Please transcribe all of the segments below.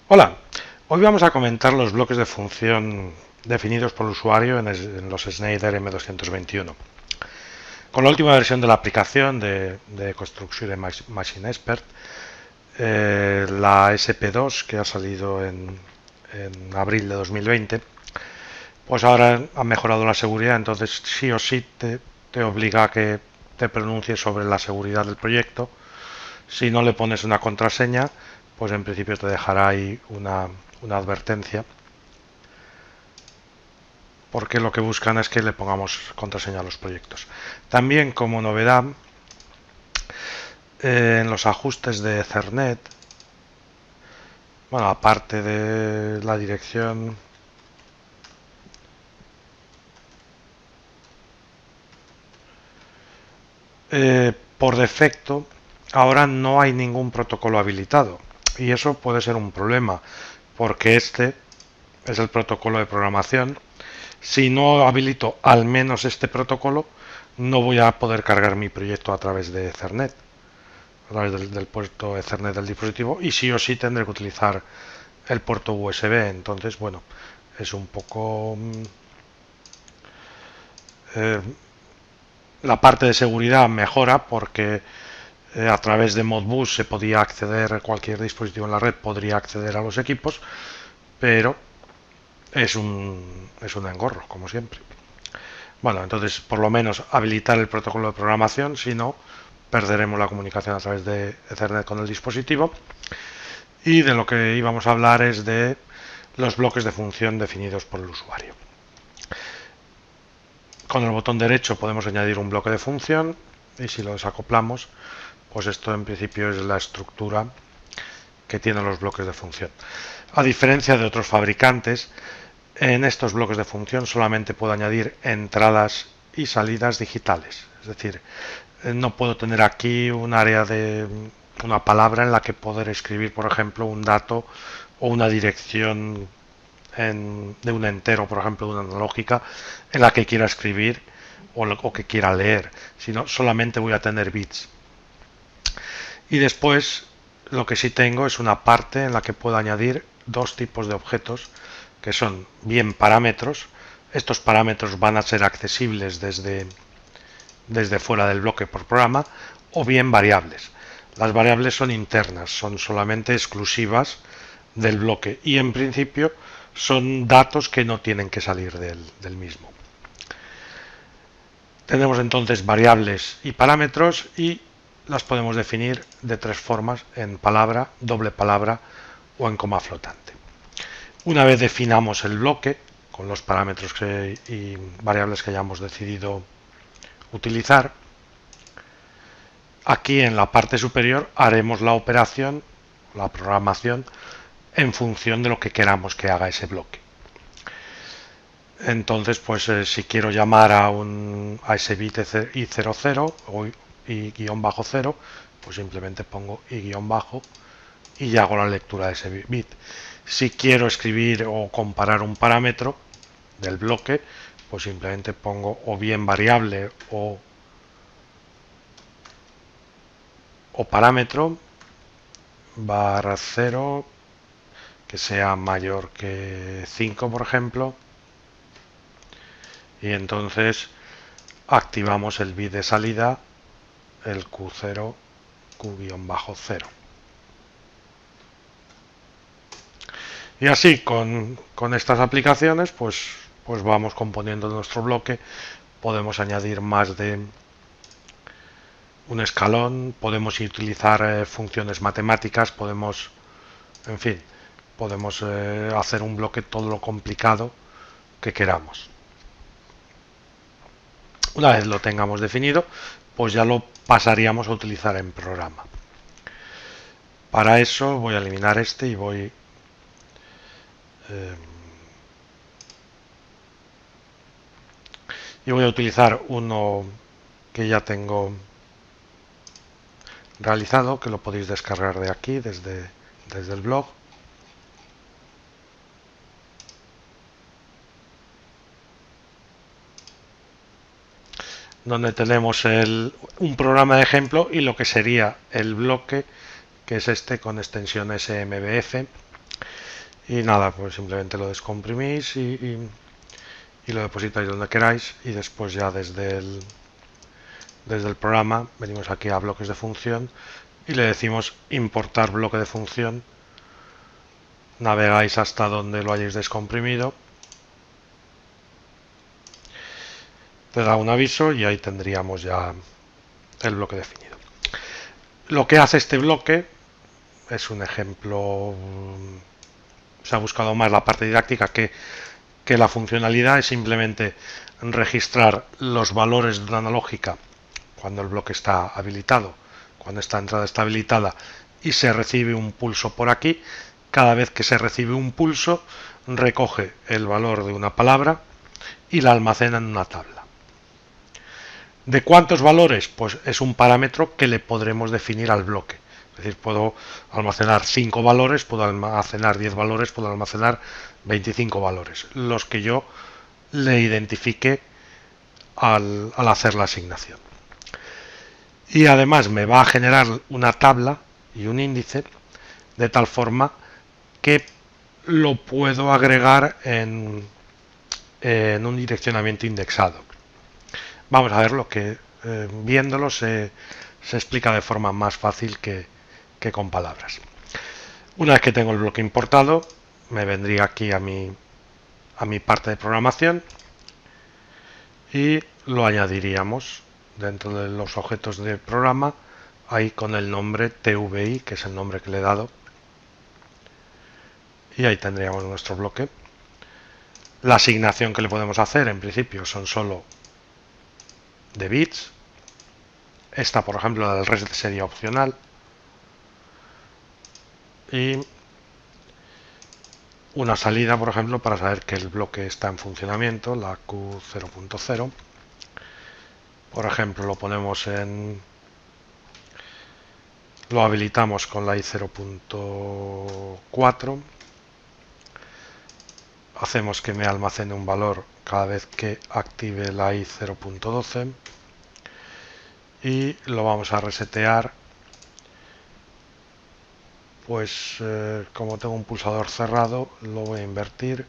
Hola, hoy vamos a comentar los bloques de función definidos por el usuario en los Schneider M221. Con la última versión de la aplicación de Constructure Machine Expert, la SP2 que ha salido en abril de 2020, pues ahora han mejorado la seguridad, entonces sí o sí te obliga a que te pronuncies sobre la seguridad del proyecto. Si no le pones una contraseña, pues en principio te dejará ahí una advertencia, porque lo que buscan es que le pongamos contraseña a los proyectos. También, como novedad, en los ajustes de Ethernet, bueno, aparte de la dirección, por defecto ahora no hay ningún protocolo habilitado, y eso puede ser un problema, porque este es el protocolo de programación. Si no habilito al menos este protocolo, no voy a poder cargar mi proyecto a través de Ethernet, a través del puerto Ethernet del dispositivo, y sí o sí tendré que utilizar el puerto USB. Entonces, bueno, es un poco eh, la parte de seguridad mejora, porque a través de Modbus se podía acceder, cualquier dispositivo en la red podría acceder a los equipos, pero es un engorro, como siempre. Bueno, entonces por lo menos habilitar el protocolo de programación, si no, perderemos la comunicación a través de Ethernet con el dispositivo. Y de lo que íbamos a hablar es de los bloques de función definidos por el usuario. Con el botón derecho podemos añadir un bloque de función, y si lo desacoplamos, pues esto en principio es la estructura que tienen los bloques de función. A diferencia de otros fabricantes, en estos bloques de función solamente puedo añadir entradas y salidas digitales. Es decir, no puedo tener aquí un área de una palabra en la que poder escribir, por ejemplo, un dato o una dirección de un entero, por ejemplo, de una analógica, en la que quiera escribir o que quiera leer, sino solamente voy a tener bits. Y después lo que sí tengo es una parte en la que puedo añadir dos tipos de objetos, que son bien parámetros. Estos parámetros van a ser accesibles desde fuera del bloque por programa, o bien variables. Las variables son internas, son solamente exclusivas del bloque, y en principio son datos que no tienen que salir del mismo. Tenemos entonces variables y parámetros, y las podemos definir de tres formas: en palabra, doble palabra o en coma flotante. Una vez definamos el bloque con los parámetros y variables que hayamos decidido utilizar, aquí en la parte superior haremos la operación, la programación, en función de lo que queramos que haga ese bloque. Entonces, pues si quiero llamar a ese bit i00 o i-0, pues simplemente pongo i-, y ya hago la lectura de ese bit. Si quiero escribir o comparar un parámetro del bloque, pues simplemente pongo o bien variable o parámetro barra 0, que sea mayor que 5, por ejemplo, y entonces activamos el bit de salida, el Q0, Q-0. Y así con estas aplicaciones, pues vamos componiendo nuestro bloque. Podemos añadir más de un escalón, podemos utilizar funciones matemáticas, podemos, en fin, podemos hacer un bloque todo lo complicado que queramos. Una vez lo tengamos definido, pues ya lo pasaríamos a utilizar en programa. Para eso voy a eliminar este y voy a utilizar uno que ya tengo realizado, que lo podéis descargar de aquí desde el blog. Donde tenemos un programa de ejemplo y lo que sería el bloque, que es este con extensión SMBF. Y nada, pues simplemente lo descomprimís y lo depositáis donde queráis, y después ya desde el programa venimos aquí a bloques de función y le decimos importar bloque de función. Navegáis hasta donde lo hayáis descomprimido, te da un aviso y ahí tendríamos ya el bloque definido. Lo que hace este bloque es un ejemplo. Se ha buscado más la parte didáctica que la funcionalidad. Es simplemente registrar los valores de una analógica cuando el bloque está habilitado, cuando esta entrada está habilitada y se recibe un pulso por aquí. Cada vez que se recibe un pulso, recoge el valor de una palabra y la almacena en una tabla. ¿De cuántos valores? Pues es un parámetro que le podremos definir al bloque. Es decir, puedo almacenar 5 valores, puedo almacenar 10 valores, puedo almacenar 25 valores, los que yo le identifique al hacer la asignación. Y además me va a generar una tabla y un índice de tal forma que lo puedo agregar en un direccionamiento indexado. Vamos a ver lo que viéndolo se explica de forma más fácil que con palabras. Una vez que tengo el bloque importado, me vendría aquí a mi parte de programación y lo añadiríamos dentro de los objetos de programa, ahí con el nombre TVI, que es el nombre que le he dado, y ahí tendríamos nuestro bloque. La asignación que le podemos hacer en principio son solo de bits. Esta, por ejemplo, la del reset sería opcional. Y una salida, por ejemplo, para saber que el bloque está en funcionamiento, la Q0.0. Por ejemplo, lo ponemos lo habilitamos con la I0.4. Hacemos que me almacene un valor cada vez que active la I0.12 y lo vamos a resetear. Pues como tengo un pulsador cerrado, lo voy a invertir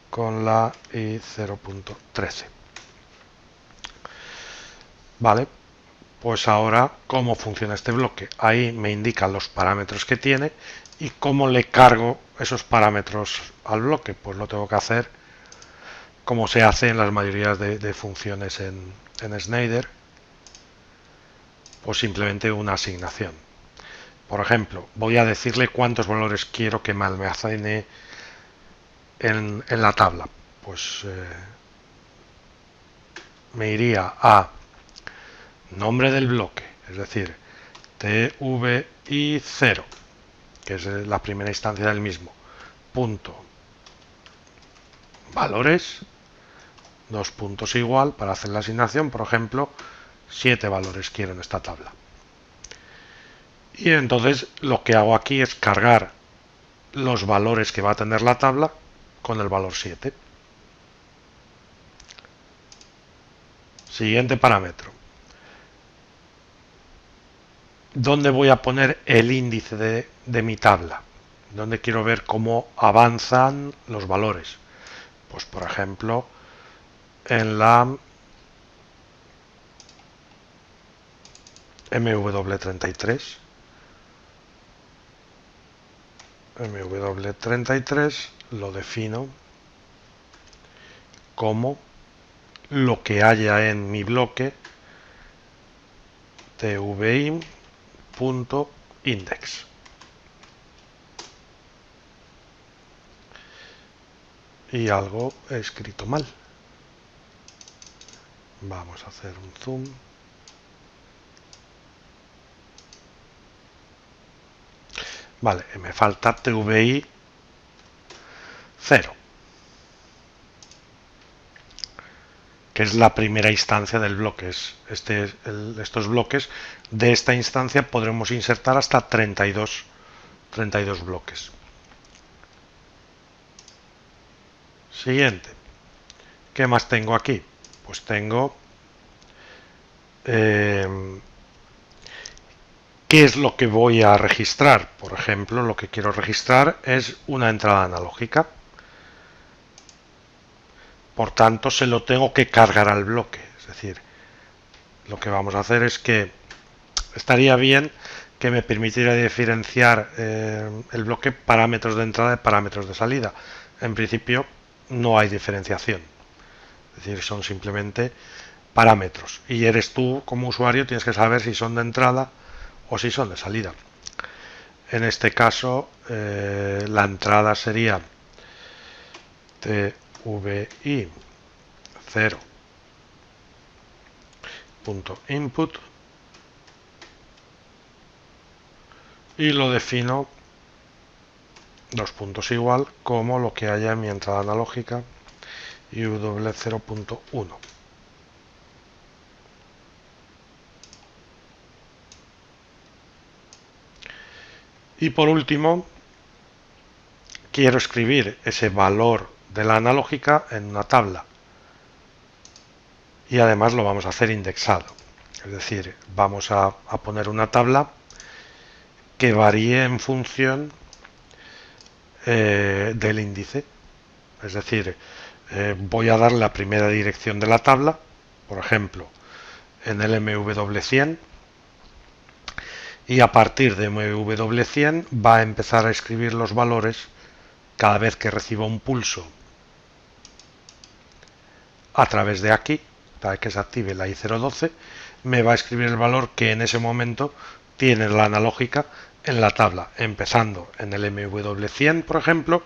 con la I0.13. Vale, pues ahora, ¿cómo funciona este bloque? Ahí me indica los parámetros que tiene y cómo le cargo esos parámetros al bloque. Pues lo tengo que hacer como se hace en las mayorías de funciones en Schneider, pues simplemente una asignación. Por ejemplo, voy a decirle cuántos valores quiero que me almacene en la tabla. Pues me iría a nombre del bloque, es decir, TVI0, que es la primera instancia del mismo, punto valores, dos puntos igual, para hacer la asignación, por ejemplo, 7 valores quiero en esta tabla. Y entonces lo que hago aquí es cargar los valores que va a tener la tabla con el valor 7. Siguiente parámetro. ¿Dónde voy a poner el índice de mi tabla? ¿Dónde quiero ver cómo avanzan los valores? Pues por ejemplo, en la MW33. MW33 lo defino como lo que haya en mi bloque tvi.index. Y algo he escrito mal. Vamos a hacer un zoom. Vale, me falta TVI 0, que es la primera instancia del bloque. Estos bloques de esta instancia podremos insertar hasta 32 bloques. Siguiente. ¿Qué más tengo aquí? Pues tengo ¿Qué es lo que voy a registrar? Por ejemplo, lo que quiero registrar es una entrada analógica. Por tanto, se lo tengo que cargar al bloque. Es decir, lo que vamos a hacer es que estaría bien que me permitiera diferenciar el bloque parámetros de entrada de parámetros de salida. En principio, no hay diferenciación. Es decir, son simplemente parámetros. Y eres tú, como usuario, tienes que saber si son de entrada o si son de salida. En este caso, la entrada sería TVI 0.input y lo defino dos puntos igual como lo que haya en mi entrada analógica IW 0.1. Y por último, quiero escribir ese valor de la analógica en una tabla. Y además lo vamos a hacer indexado. Es decir, vamos a poner una tabla que varíe en función del índice. Es decir, voy a dar la primera dirección de la tabla, por ejemplo, en el MW100, y a partir de MW100 va a empezar a escribir los valores cada vez que reciba un pulso a través de aquí, para que se active la I012, me va a escribir el valor que en ese momento tiene la analógica en la tabla, empezando en el MW100, por ejemplo,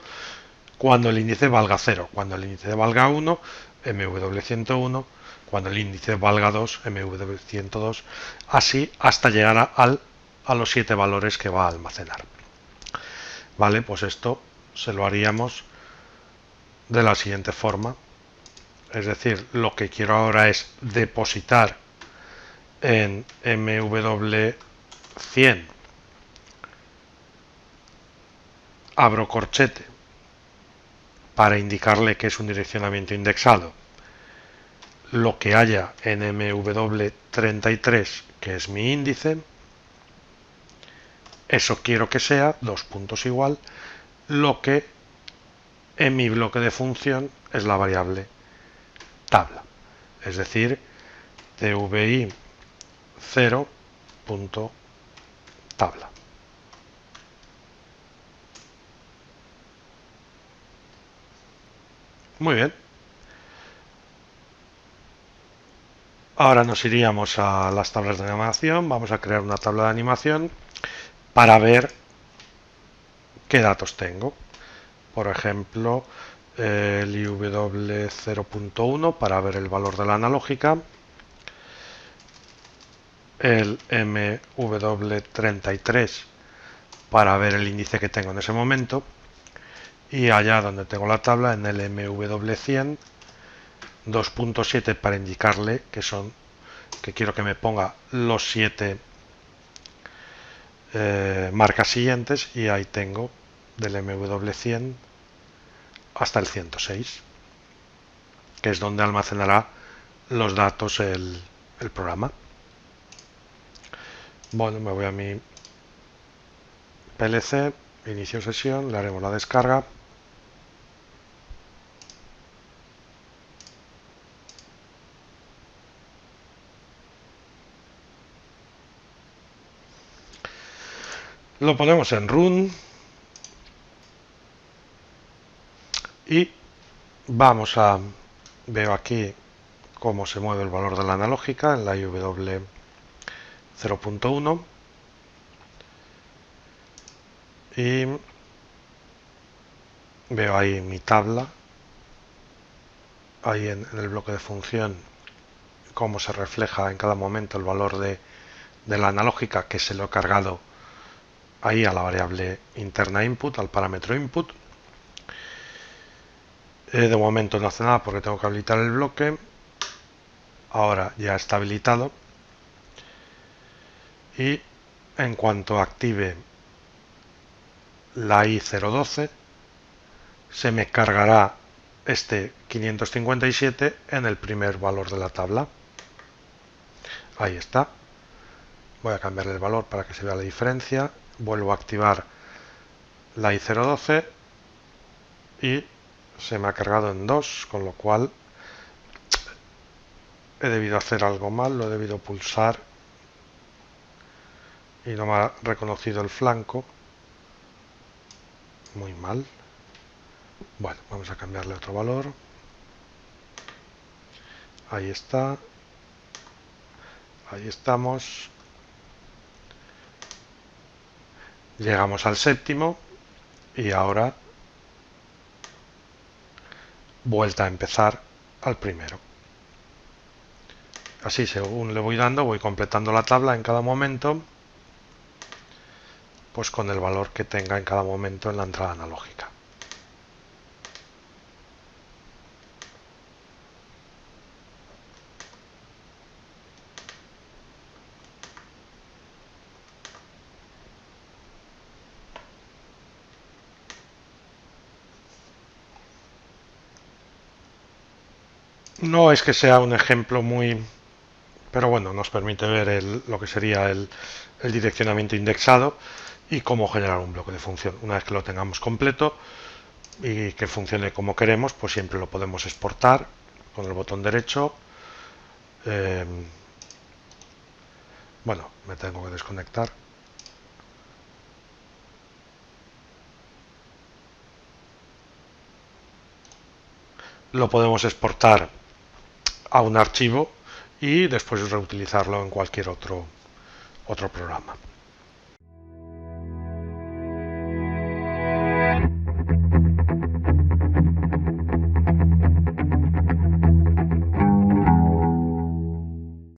cuando el índice valga 0, cuando el índice valga 1, MW101, cuando el índice valga 2, MW102, así hasta llegar a los 7 valores que va a almacenar. Vale, pues esto se lo haríamos de la siguiente forma. Es decir, lo que quiero ahora es depositar en MW100, abro corchete para indicarle que es un direccionamiento indexado, lo que haya en MW33, que es mi índice, eso quiero que sea, dos puntos igual, lo que en mi bloque de función es la variable tabla, es decir, TVI 0.tabla. Muy bien. Ahora nos iríamos a las tablas de animación. Vamos a crear una tabla de animación para ver qué datos tengo. Por ejemplo, el IW 0.1 para ver el valor de la analógica, el MW33 para ver el índice que tengo en ese momento, y allá donde tengo la tabla, en el MW100, 2.7 para indicarle que quiero que me ponga los 7 marcas siguientes, y ahí tengo del MW100 hasta el 106, que es donde almacenará los datos el programa. Bueno, me voy a mi PLC, inicio sesión, le haremos la descarga. Lo ponemos en run y veo aquí cómo se mueve el valor de la analógica en la IW 0.1 y veo ahí mi tabla, ahí en el bloque de función, cómo se refleja en cada momento el valor de la analógica, que se lo he cargado ahí a la variable interna input, al parámetro input. De momento no hace nada porque tengo que habilitar el bloque. Ahora ya está habilitado, y en cuanto active la I012 se me cargará este 557 en el primer valor de la tabla. Ahí está. Voy a cambiarle el valor para que se vea la diferencia. Vuelvo a activar la i012 y se me ha cargado en 2, con lo cual he debido hacer algo mal, lo he debido pulsar y no me ha reconocido el flanco. Muy mal. Bueno, vamos a cambiarle otro valor. Ahí está. Ahí estamos. Llegamos al séptimo y ahora vuelta a empezar al primero. Así, según le voy dando, voy completando la tabla en cada momento, pues con el valor que tenga en cada momento en la entrada analógica. No es que sea un ejemplo muy... pero bueno, nos permite ver lo que sería el direccionamiento indexado y cómo generar un bloque de función. Una vez que lo tengamos completo y que funcione como queremos, pues siempre lo podemos exportar con el botón derecho. Bueno, me tengo que desconectar. Lo podemos exportar a un archivo y después reutilizarlo en cualquier otro programa.